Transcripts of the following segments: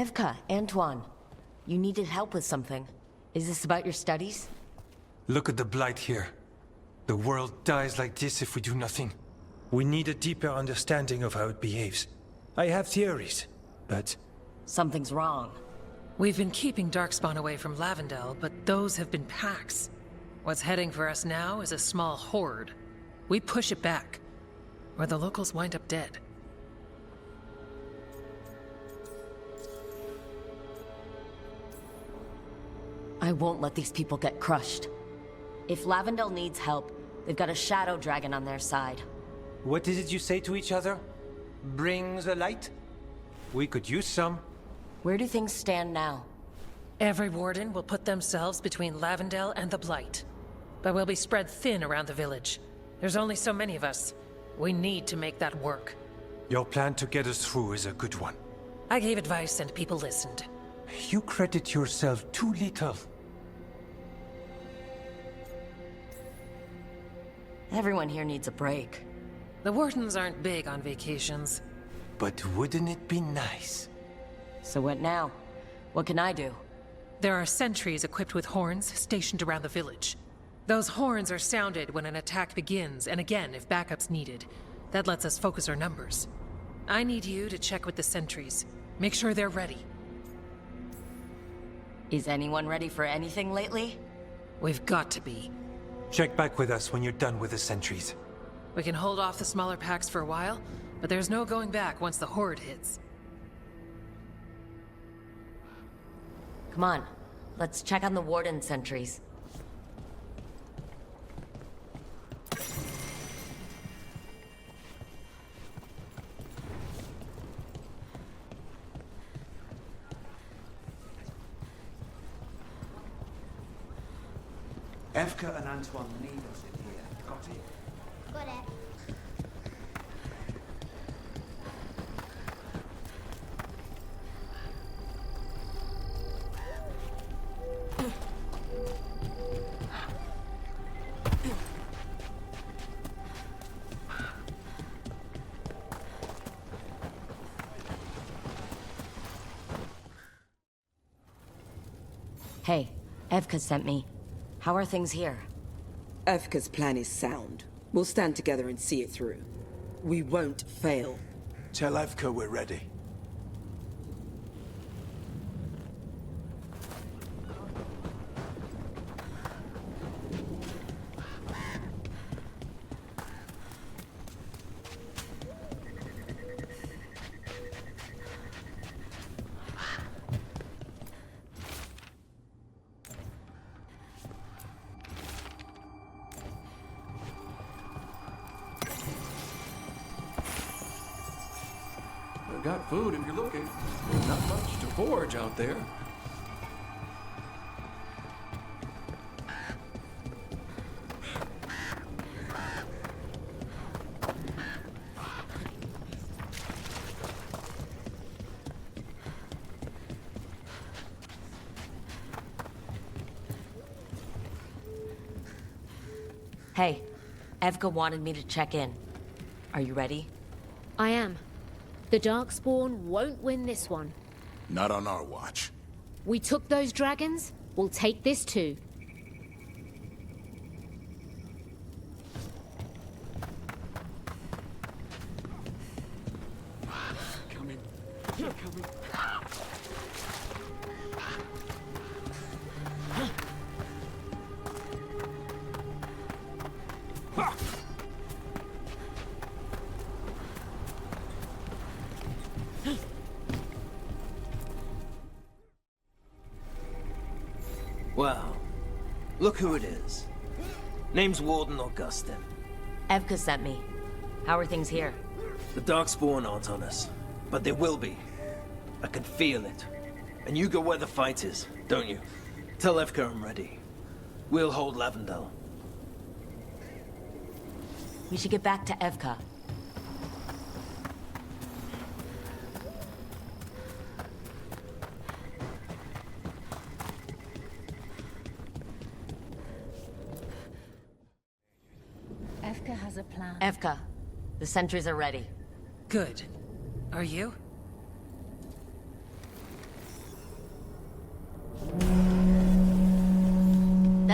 Evka, Antoine. You needed help with something. Is this about your studies? Look at the blight here. The world dies like this if we do nothing. We need a deeper understanding of how it behaves. I have theories, but... Something's wrong. We've been keeping Darkspawn away from Lavendel, but those have been packs. What's heading for us now is a small horde. We push it back, or the locals wind up dead. I won't let these people get crushed. If Lavendel needs help, they've got a shadow dragon on their side. What is it you say to each other? Bring the light? We could use some. Where do things stand now? Every warden will put themselves between Lavendel and the Blight. But we'll be spread thin around the village. There's only so many of us. We need to make that work. Your plan to get us through is a good one. I gave advice and people listened. You credit yourself too little. Everyone here needs a break. The wardens aren't big on vacations. But wouldn't it be nice? So what now? What can I do? There are sentries equipped with horns stationed around the village. Those horns are sounded when an attack begins, and again if backup's needed. That lets us focus our numbers. I need you to check with the sentries. Make sure they're ready. Is anyone ready for anything lately? We've got to be. Check back with us when you're done with the sentries. We can hold off the smaller packs for a while, but there's no going back once the horde hits. Come on, let's check on the warden sentries. Evka and Antoine need us in here. Got it? Got it. Hey, Evka sent me. How are things here? Evka's plan is sound. We'll stand together and see it through. We won't fail. Tell Evka we're ready. I've got food if you're looking. There's not much to forage out there. Hey, Evka wanted me to check in. Are you ready? I am. The Darkspawn won't win this one. Not on our watch. We took those dragons, we'll take this too. Coming. Keep coming. Well, look who it is. Name's Warden Augustin. Evka sent me. How are things here? The Darkspawn aren't on us, but they will be. I can feel it. And you go where the fight is, don't you? Tell Evka I'm ready. We'll hold Lavendel. We should get back to Evka. Evka has a plan. Evka, the sentries are ready. Good. Are you?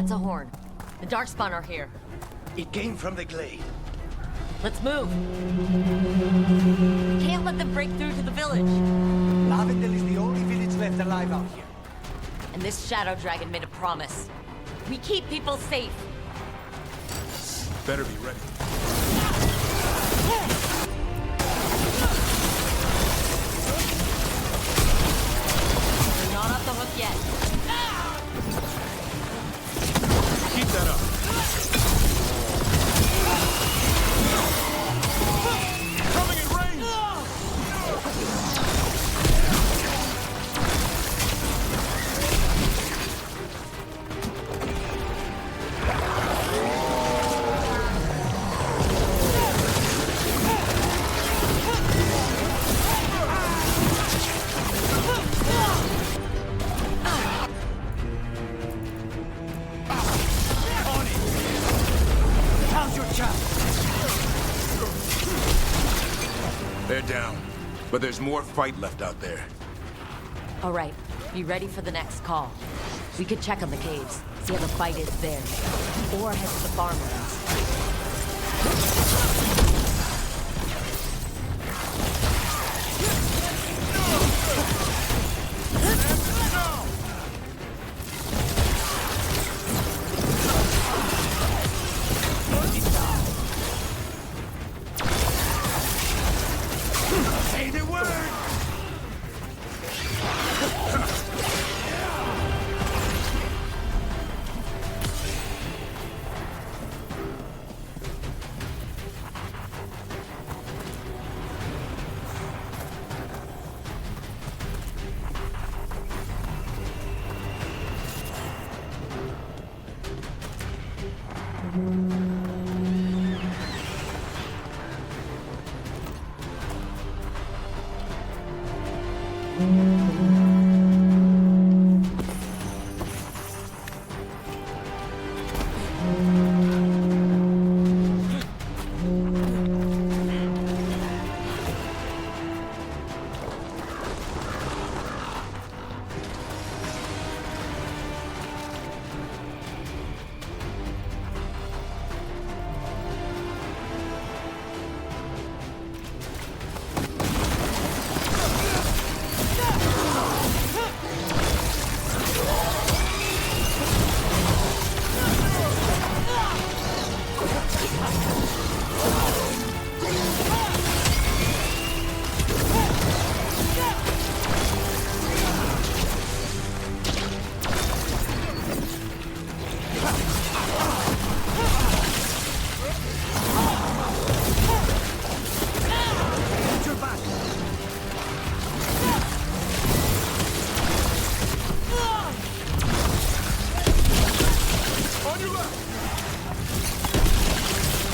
That's a horn. The Darkspawn are here. It came from the glade. Let's move. Can't let them break through to the village. Lavendel is the only village left alive out here. And this Shadow Dragon made a promise. We keep people safe. Better be ready. We're not off the hook yet. Keep that up. Coming in range! How's your chance? They're down, but there's more fight left out there. All right, be ready for the next call. We could check on the caves, see how the fight is there. Or head to the farmlands. Say the word!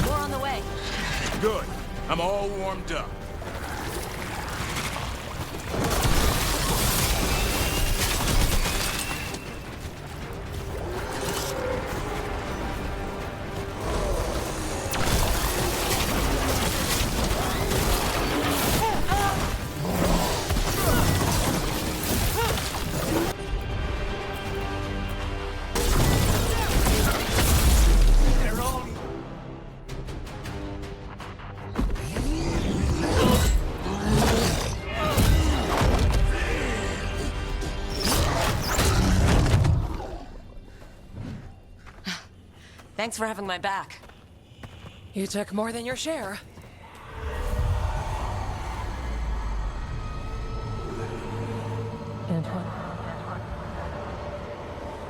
More on the way. Good. I'm all warmed up. Thanks for having my back. You took more than your share. Antoine.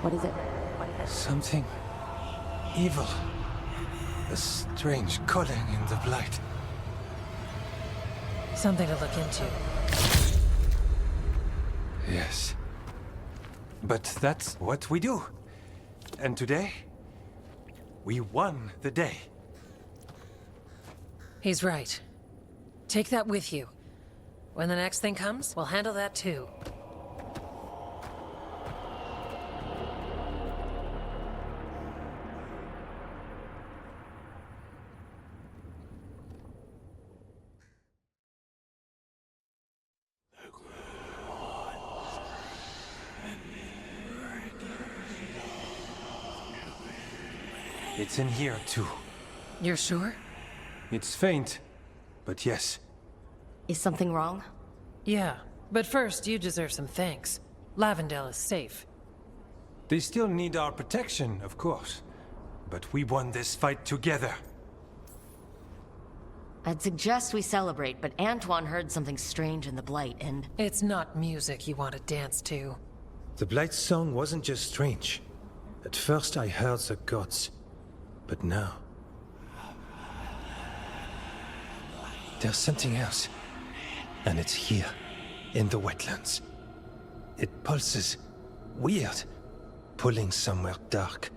What is it? Something evil. A strange calling in the blight. Something to look into. Yes. But that's what we do. And today, we won the day. He's right. Take that with you. When the next thing comes, we'll handle that too. It's in here, too. You're sure? It's faint, but yes. Is something wrong? Yeah, but first you deserve some thanks. Lavendale is safe. They still need our protection, of course. But we won this fight together. I'd suggest we celebrate, but Antoine heard something strange in the Blight, and... It's not music you want to dance to. The Blight's song wasn't just strange. At first I heard the gods. But now... there's something else. And it's here, in the wetlands. It pulses. Weird. Pulling somewhere dark.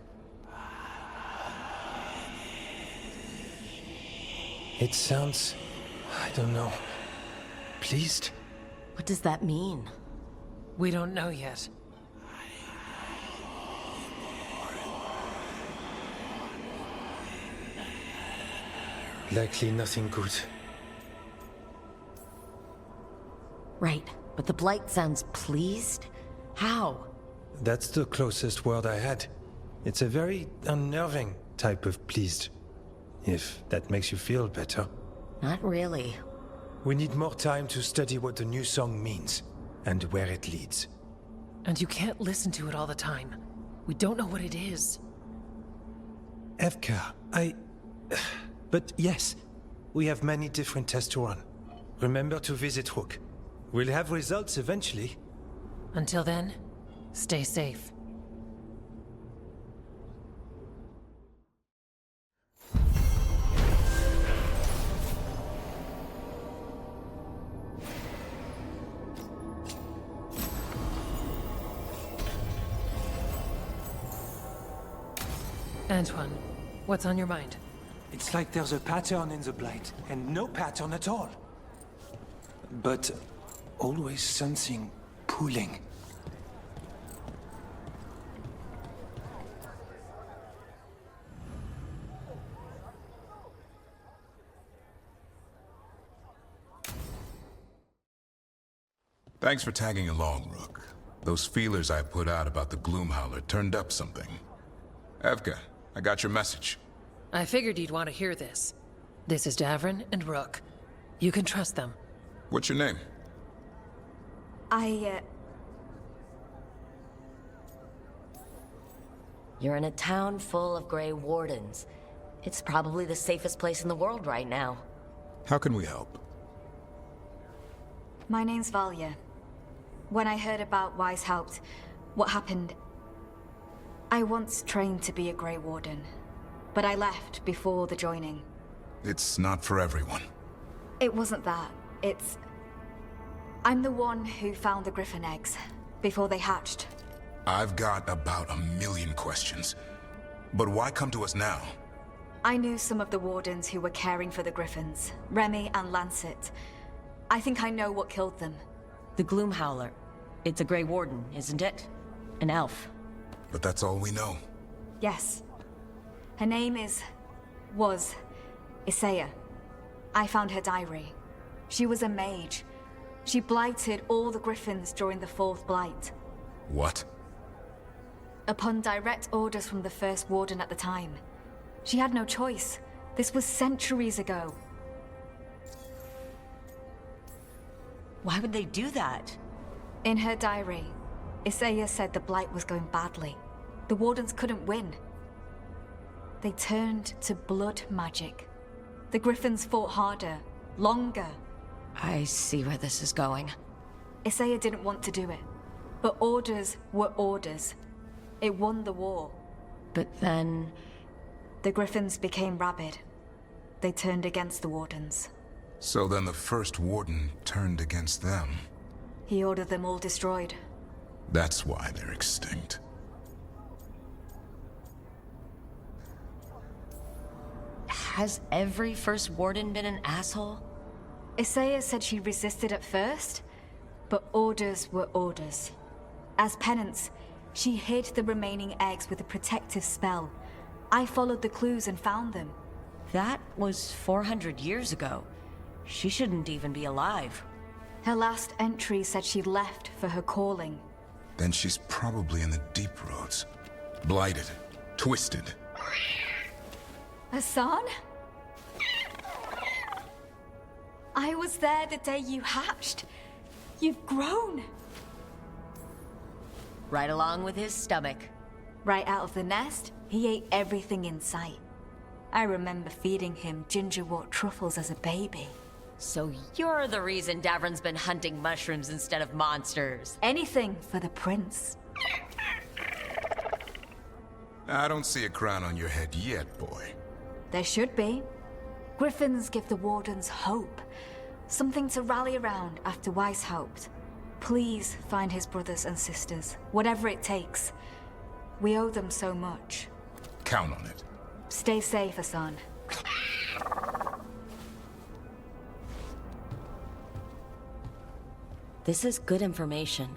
It sounds... I don't know... pleased? What does that mean? We don't know yet. Likely nothing good. Right, but the Blight sounds pleased? How? That's the closest word I had. It's a very unnerving type of pleased. If that makes you feel better. Not really. We need more time to study what the new song means, and where it leads. And you can't listen to it all the time. We don't know what it is. Veilguard, But yes, we have many different tests to run. Remember to visit Rook. We'll have results eventually. Until then, stay safe. Antoine, what's on your mind? It's like there's a pattern in the Blight, and no pattern at all. But always something pulling. Thanks for tagging along, Rook. Those feelers I put out about the Gloomhowler turned up something. Evka, I got your message. I figured you'd want to hear this. This is Davrin and Rook. You can trust them. What's your name? You're in a town full of Grey Wardens. It's probably the safest place in the world right now. How can we help? My name's Valia. When I heard about Wise Helped, what happened... I once trained to be a Grey Warden, but I left before the joining. It's not for everyone. It wasn't that. It's... I'm the one who found the Griffin eggs, before they hatched. I've got about 1,000,000 questions. But why come to us now? I knew some of the Wardens who were caring for the Griffins, Remy and Lancet. I think I know what killed them. The Gloomhowler. It's a Grey Warden, isn't it? An elf. But that's all we know. Yes. Her name was Isaiah. I found her diary. She was a mage. She blighted all the Griffins during the Fourth Blight. What? Upon direct orders from the First Warden at the time. She had no choice. This was centuries ago. Why would they do that? In her diary, Isaiah said the Blight was going badly. The Wardens couldn't win. They turned to blood magic. The Griffins fought harder, longer. I see where this is going. Isaiah didn't want to do it, but orders were orders. It won the war. But then... The Griffins became rabid. They turned against the Wardens. So then the First Warden turned against them. He ordered them all destroyed. That's why they're extinct. Has every First Warden been an asshole? Isaiah said she resisted at first, but orders were orders. As penance, she hid the remaining eggs with a protective spell. I followed the clues and found them. That was 400 years ago. She shouldn't even be alive. Her last entry said she left for her calling. Then she's probably in the deep roads. Blighted. Twisted. Hassan? I was there the day you hatched. You've grown. Right along with his stomach. Right out of the nest, he ate everything in sight. I remember feeding him gingerwort truffles as a baby. So you're the reason Davron's been hunting mushrooms instead of monsters. Anything for the prince. I don't see a crown on your head yet, boy. There should be. Griffins give the Wardens hope. Something to rally around after Weishaupt. Please find his brothers and sisters, whatever it takes. We owe them so much. Count on it. Stay safe, Hassan. This is good information,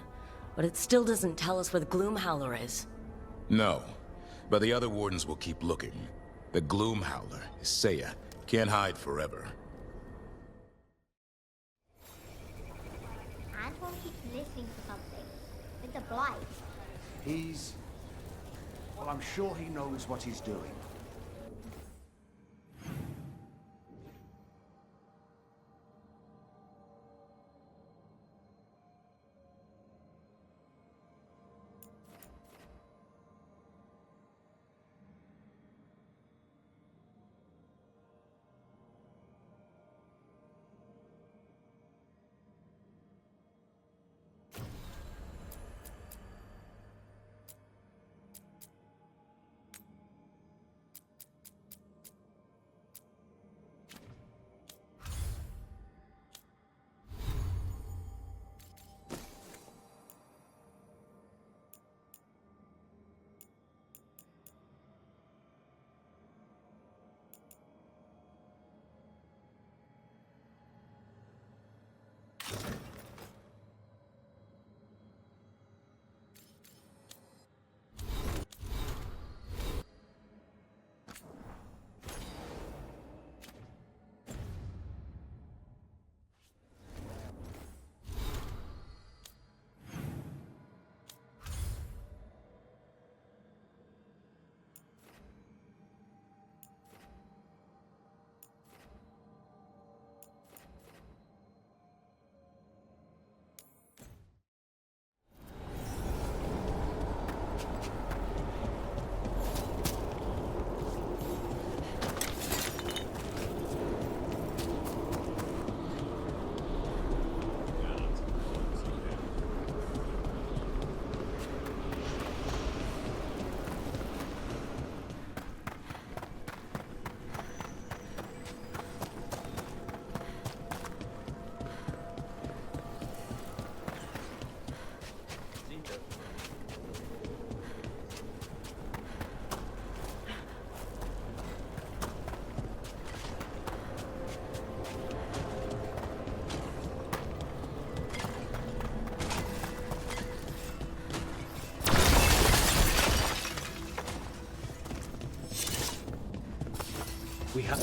but it still doesn't tell us where the Gloomhowler is. No, but the other wardens will keep looking. The Gloomhowler is Seiya. Can't hide forever. Antoine keeps listening for something. With the blight. Well, I'm sure he knows what he's doing. We have...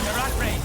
They're at range.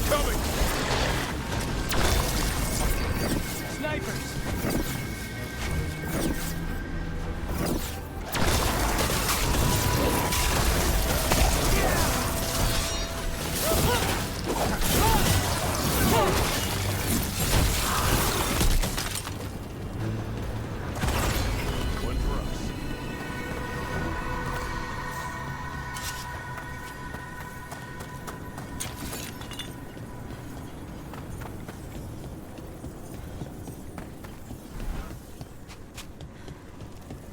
Incoming! Snipers! One for us.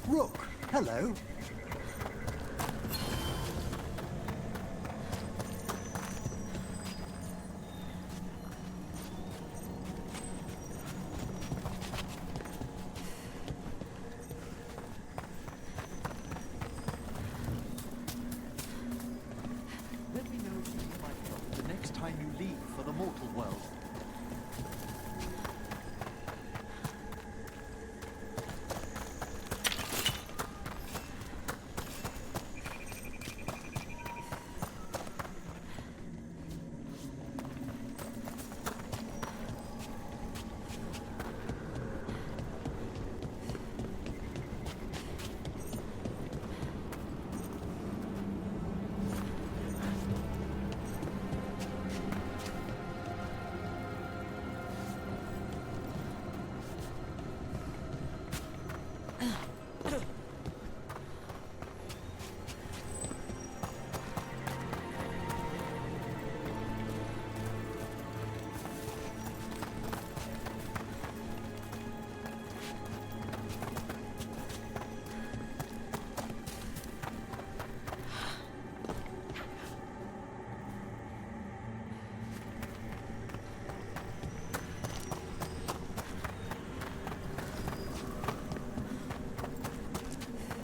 Rook, hello. Let me know if you need my help the next time you leave for the mortal world.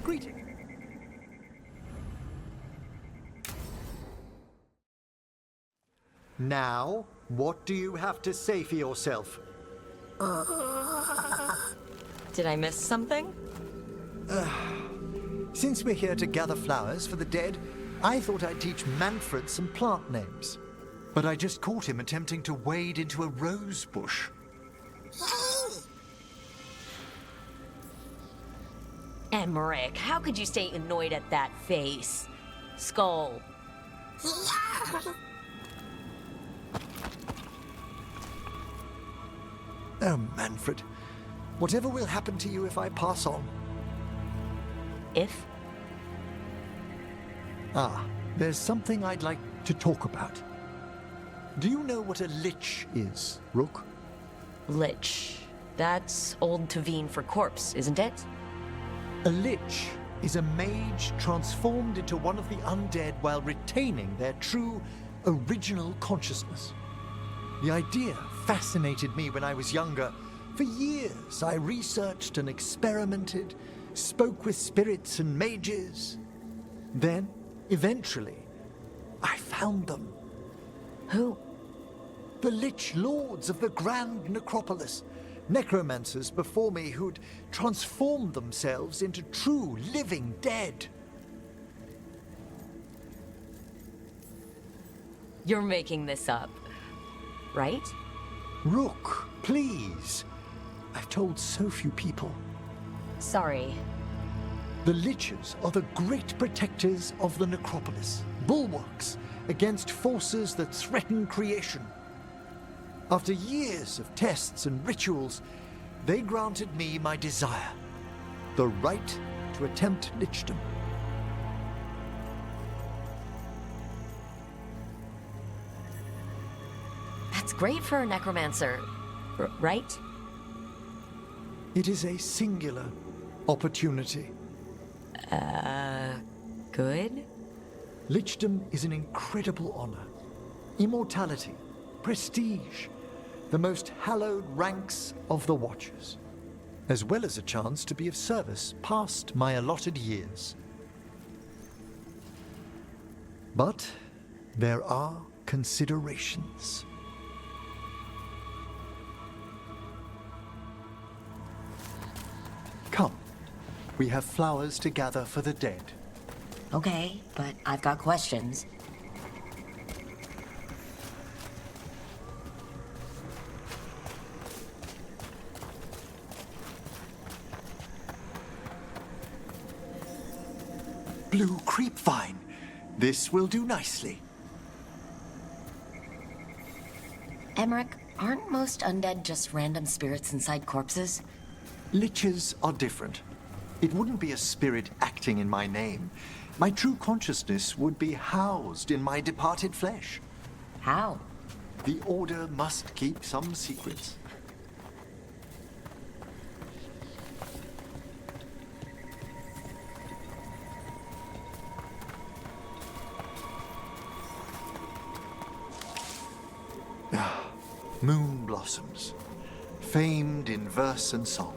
Greeting. Now, what do you have to say for yourself? Did I miss something? Since we're here to gather flowers for the dead, I thought I'd teach Manfred some plant names. But I just caught him attempting to wade into a rose bush. Emmerich, how could you stay annoyed at that face? Skull. Oh, Manfred. Whatever will happen to you if I pass on? If? Ah, there's something I'd like to talk about. Do you know what a lich is, Rook? Lich. That's Old Tavine for corpse, isn't it? A lich is a mage transformed into one of the undead while retaining their true, original consciousness. The idea fascinated me when I was younger. For years, I researched and experimented, spoke with spirits and mages. Then, eventually, I found them. Who? The Lich Lords of the Grand Necropolis. Necromancers before me who'd transformed themselves into true living dead. You're making this up, right? Rook, please. I've told so few people. Sorry. The Liches are the great protectors of the Necropolis, bulwarks against forces that threaten creation. After years of tests and rituals, they granted me my desire, the right to attempt lichdom. That's great for a necromancer, right? It is a singular opportunity. Good? Lichdom is an incredible honor. Immortality, prestige, the most hallowed ranks of the Watchers, as well as a chance to be of service past my allotted years. But there are considerations. Come, we have flowers to gather for the dead. Okay, but I've got questions. blue creepvine. This will do nicely. Emmerich, aren't most undead just random spirits inside corpses? Liches are different. It wouldn't be a spirit acting in my name. My true consciousness would be housed in my departed flesh. How? The Order must keep some secrets. Moon blossoms, famed in verse and song.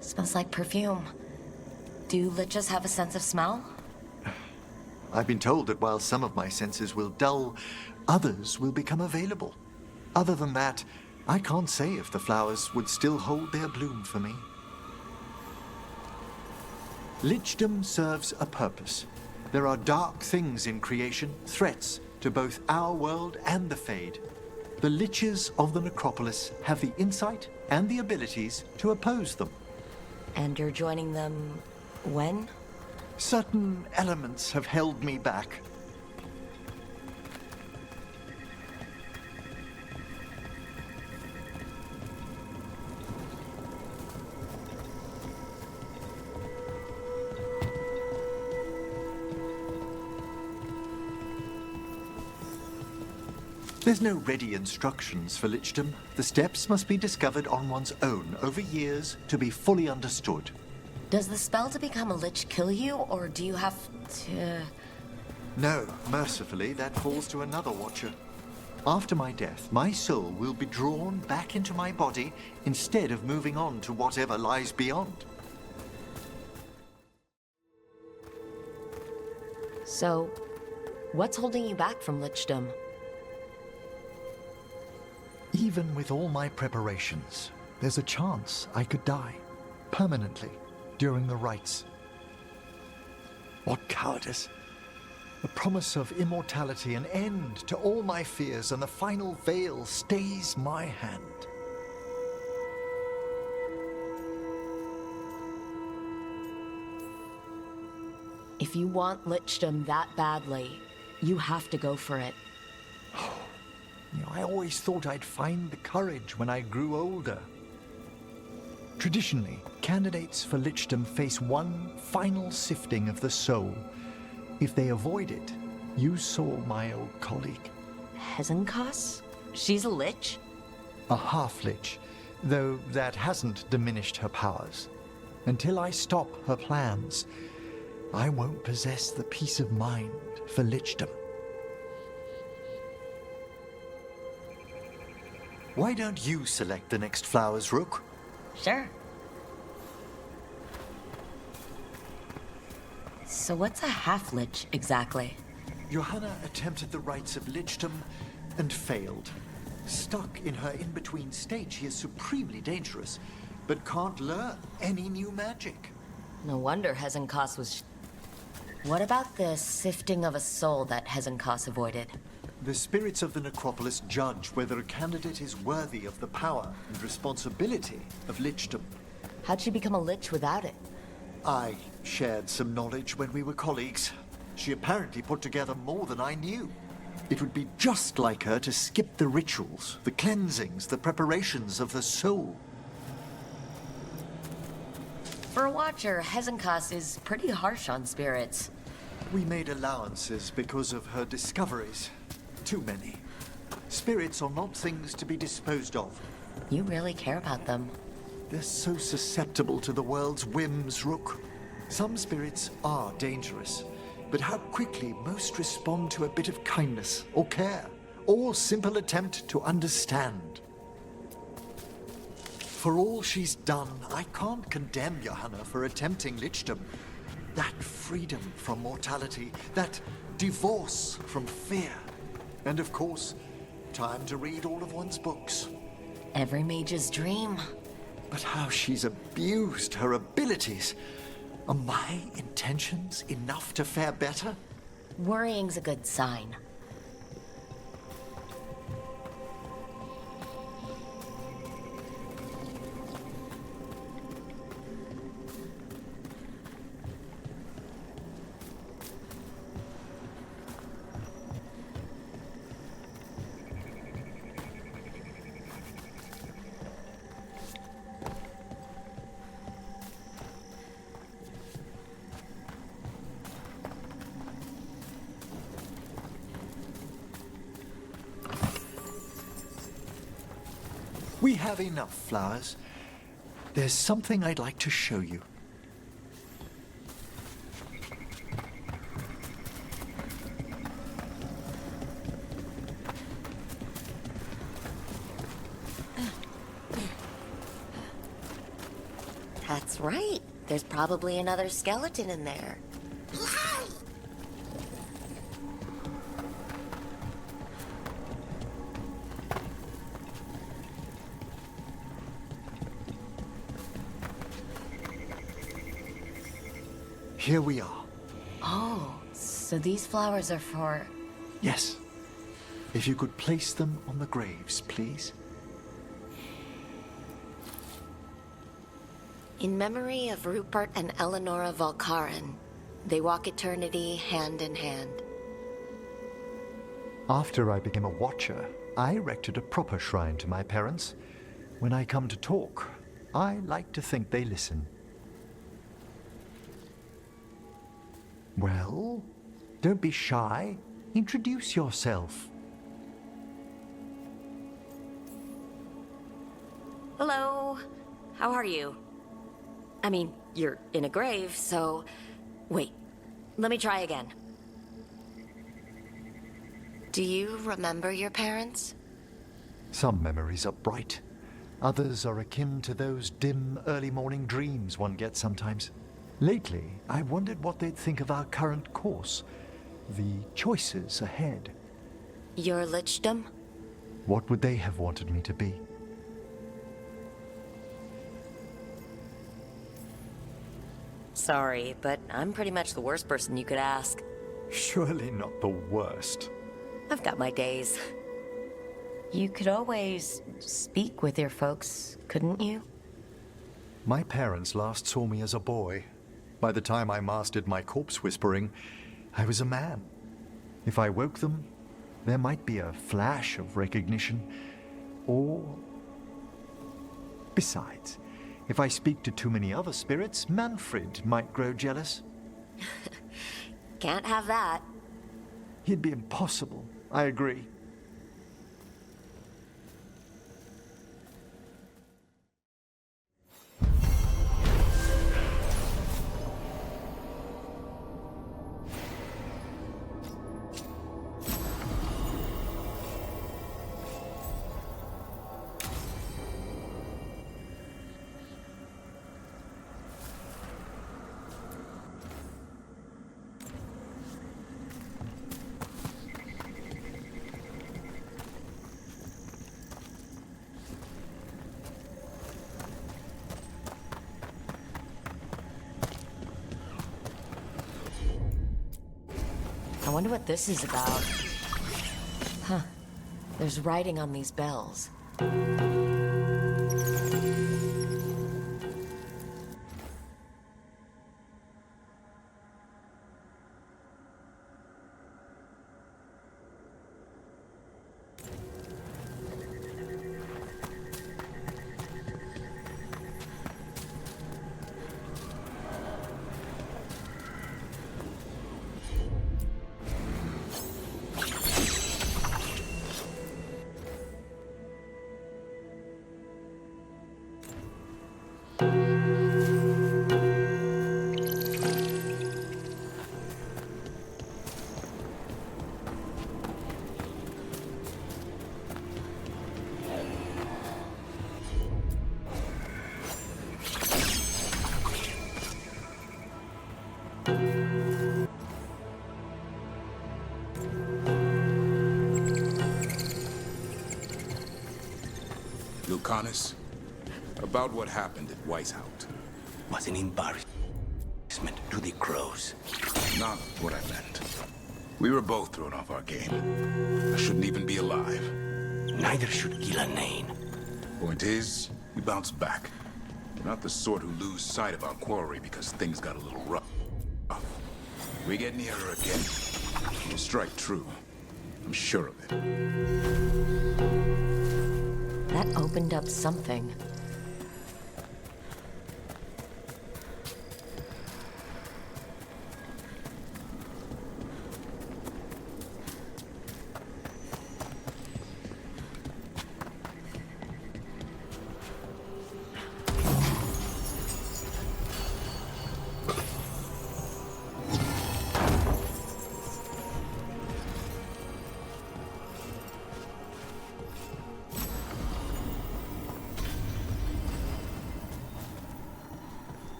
Smells like perfume. Do liches have a sense of smell? I've been told that while some of my senses will dull, others will become available. Other than that, I can't say if the flowers would still hold their bloom for me. Lichdom serves a purpose. There are dark things in creation, threats to both our world and the Fade. The Liches of the Necropolis have the insight and the abilities to oppose them. And you're joining them when? Certain elements have held me back. There's no ready instructions for Lichdom. The steps must be discovered on one's own over years to be fully understood. Does the spell to become a lich kill you, or do you have to... No, mercifully, that falls to another watcher. After my death, my soul will be drawn back into my body instead of moving on to whatever lies beyond. So, what's holding you back from lichdom? Even with all my preparations, there's a chance I could die permanently during the rites. What cowardice! The promise of immortality, an end to all my fears, and the final veil stays my hand. If you want lichdom that badly, you have to go for it. I always thought I'd find the courage when I grew older. Traditionally, candidates for lichdom face one final sifting of the soul. If they avoid it, you saw my old colleague. Hezenkas? She's a lich? A half-lich, though that hasn't diminished her powers. Until I stop her plans, I won't possess the peace of mind for lichdom. Why don't you select the next flowers, Rook? Sure. So what's a half-lich exactly? Johanna attempted the rites of lichdom and failed. Stuck in her in-between state, she is supremely dangerous, but can't learn any new magic. No wonder Hezenkas was... What about the sifting of a soul that Hezenkas avoided? The spirits of the Necropolis judge whether a candidate is worthy of the power and responsibility of lichdom. How'd she become a lich without it? I shared some knowledge when we were colleagues. She apparently put together more than I knew. It would be just like her to skip the rituals, the cleansings, the preparations of the soul. For a watcher, Hezenkas is pretty harsh on spirits. We made allowances because of her discoveries. Too many. Spirits are not things to be disposed of. You really care about them. They're so susceptible to the world's whims, Rook. Some spirits are dangerous, but how quickly most respond to a bit of kindness or care, or simple attempt to understand. For all she's done, I can't condemn Johanna for attempting lichdom. That freedom from mortality, that divorce from fear. And of course, time to read all of one's books. Every mage's dream. But how she's abused her abilities. Are my intentions enough to fare better? Worrying's a good sign. We have enough flowers. There's something I'd like to show you. That's right. There's probably another skeleton in there. Here we are. Oh, so these flowers are for... Yes. If you could place them on the graves, please. In memory of Rupert and Eleonora Valkarin, they walk eternity hand in hand. After I became a watcher, I erected a proper shrine to my parents. When I come to talk, I like to think they listen. Well, don't be shy. Introduce yourself. Hello. How are you? I mean, you're in a grave, so... Wait, let me try again. Do you remember your parents? Some memories are bright. Others are akin to those dim, early morning dreams one gets sometimes. Lately, I wondered what they'd think of our current course, the choices ahead. Your lichdom? What would they have wanted me to be? Sorry, but I'm pretty much the worst person you could ask. Surely not the worst. I've got my days. You could always speak with your folks, couldn't you? My parents last saw me as a boy. By the time I mastered my corpse whispering, I was a man. If I woke them, there might be a flash of recognition, or... Besides, if I speak to too many other spirits, Manfred might grow jealous. Can't have that. He'd be impossible, I agree. I wonder what this is about. Huh. There's writing on these bells. Lucanus, about what happened at Weishaupt. Was an embarrassment to the crows. Not what I meant. We were both thrown off our game. I shouldn't even be alive. Neither should Ghilanane. Point is, we bounced back. We're not the sort who lose sight of our quarry because things got a little rough. We get near her again, we'll strike true. I'm sure of it. That opened up something.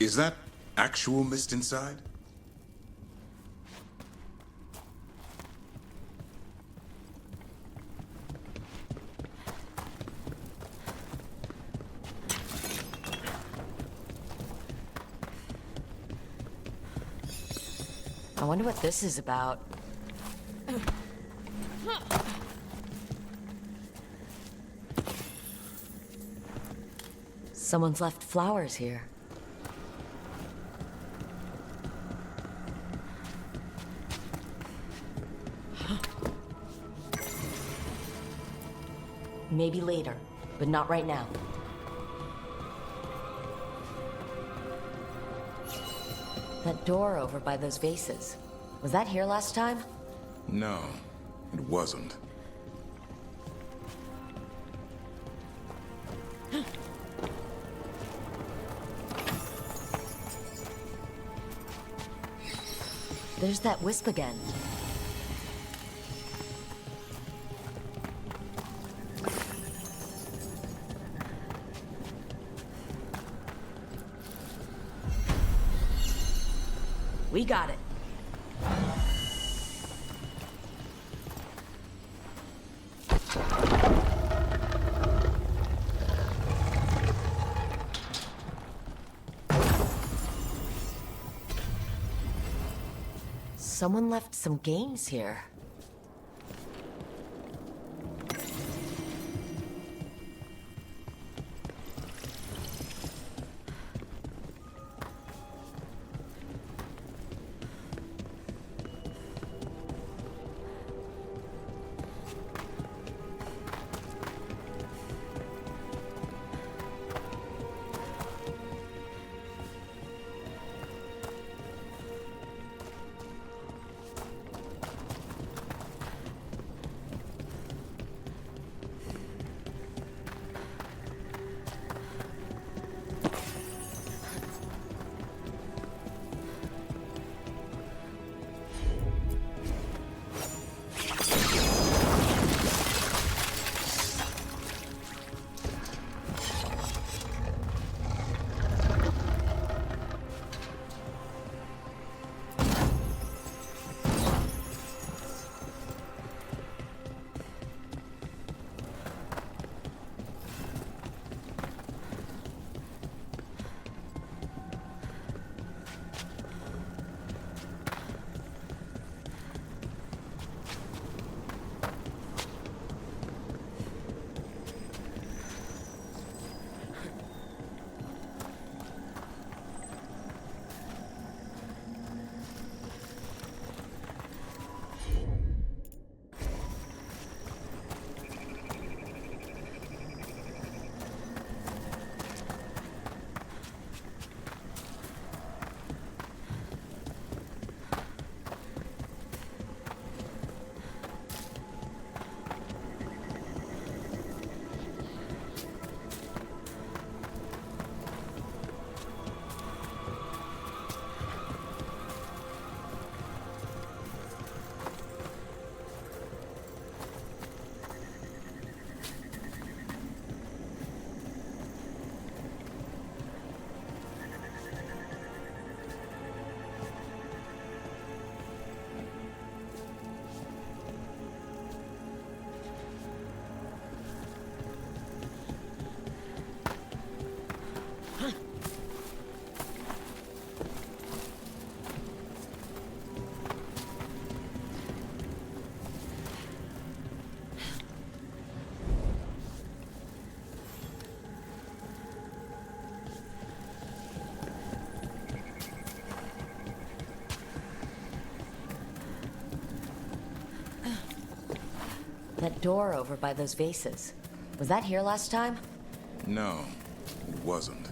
Is that actual mist inside? I wonder what this is about. Someone's left flowers here. Maybe later, but not right now. That door over by those vases. Was that here last time? No, it wasn't. There's that wisp again. We got it. Someone left some games here. That door over by those vases. Was that here last time? No, it wasn't.